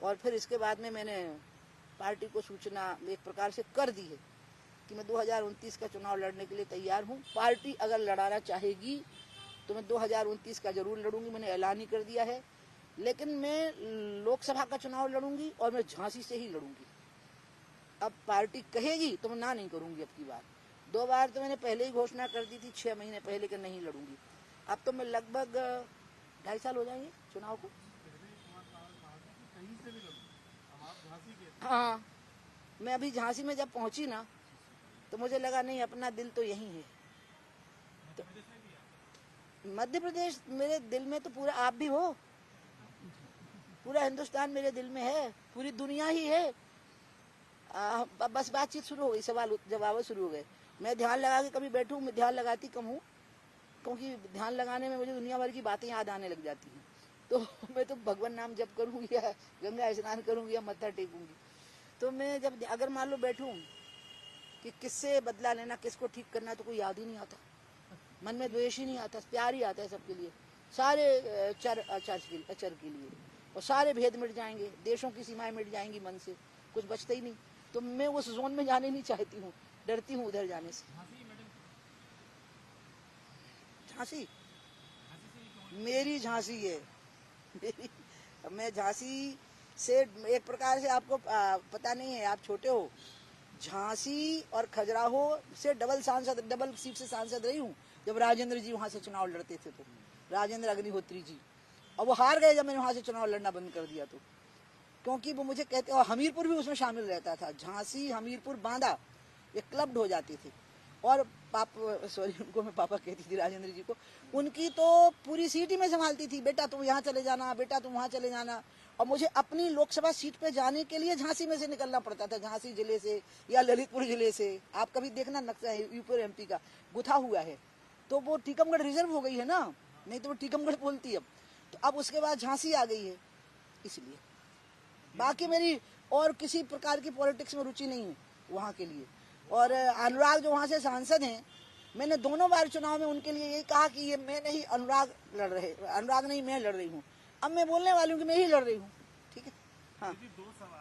और फिर इसके बाद में मैंने पार्टी को सूचना एक प्रकार से कर दी है कि मैं 2029 का चुनाव लड़ने के लिए तैयार हूँ। पार्टी अगर लड़ाना चाहेगी तो मैं 2029 का जरूर लड़ूंगी, मैंने ऐलान ही कर दिया है। लेकिन मैं लोकसभा का चुनाव लड़ूंगी और मैं झांसी से ही लड़ूंगी। अब पार्टी कहेगी तो मैं ना नहीं करूंगी। अब की बार 2 बार तो मैंने पहले ही घोषणा कर दी थी 6 महीने पहले कि नहीं लड़ूंगी। अब तो मैं लगभग 2.5 साल हो जाएंगे चुनाव को। हाँ, मैं अभी झांसी में जब पहुंची ना तो मुझे लगा नहीं, अपना दिल तो यही है। तो मध्य प्रदेश मेरे दिल में तो पूरा आप भी हो, पूरा हिंदुस्तान मेरे दिल में है, पूरी दुनिया ही है। बस बातचीत शुरू हो गई, सवाल जवाब शुरू हो गए। मैं ध्यान लगा के कभी बैठूं, मैं ध्यान लगाती कम हूँ, क्योंकि ध्यान लगाने में मुझे दुनिया भर की बातें याद आने लग जाती हैं। तो मैं तो भगवान नाम जप करूंगी या गंगा स्नान करूंगी या मत्था टेकूंगी। तो मैं जब अगर मान लो बैठूं कि किससे बदला लेना, किसको ठीक करना, तो कोई याद ही नहीं आता, मन में द्वेष ही नहीं आता, प्यार ही आता है सबके लिए, सारे चर अचर के लिए। और सारे भेद मिट जाएंगे, देशों की सीमाएं मिट जाएंगी, मन से कुछ बचता ही नहीं। तो मैं उस जोन में जाने नहीं चाहती हूँ, डरती हूँ उधर जाने से। झांसी मेरी झांसी है, मेरी। मैं झांसी से एक प्रकार से आपको पता नहीं है, आप छोटे हो, झांसी और खजुराहो से डबल सीट से सांसद रही हूँ। जब राजेंद्र जी वहां से चुनाव लड़ते थे, तो राजेंद्र अग्निहोत्री जी, और वो हार गए जब मैंने वहां से चुनाव लड़ना बंद कर दिया। तो क्योंकि वो मुझे कहते, और हमीरपुर भी उसमें शामिल रहता था, झांसी हमीरपुर बांदा ये क्लब्ड हो जाते थे। और उनको मैं पापा कहती थी, राजेंद्र जी को। उनकी तो पूरी सीट ही मैं संभालती थी, बेटा तुम यहाँ चले जाना, बेटा तुम वहाँ चले जाना। और मुझे अपनी लोकसभा सीट पे जाने के लिए झांसी में से निकलना पड़ता था, झांसी जिले से या ललितपुर जिले से। आप कभी देखना नक्शा है यूपी और एमपी का गुथा हुआ है, तो वो टीकमगढ़ रिजर्व हो गई है ना, नहीं तो वो टीकमगढ़ बोलती है अब। तो अब उसके बाद झांसी आ गई है, इसलिए। बाकी मेरी और किसी प्रकार की पॉलिटिक्स में रुचि नहीं है वहाँ के लिए। और अनुराग जो वहाँ से सांसद हैं, मैंने दोनों बार चुनाव में उनके लिए यही कहा कि ये मैं नहीं, अनुराग लड़ रहे, अनुराग नहीं मैं लड़ रही हूँ। अब मैं बोलने वाली हूँ कि मैं ही लड़ रही हूँ, ठीक है। हाँ, 2 सवाल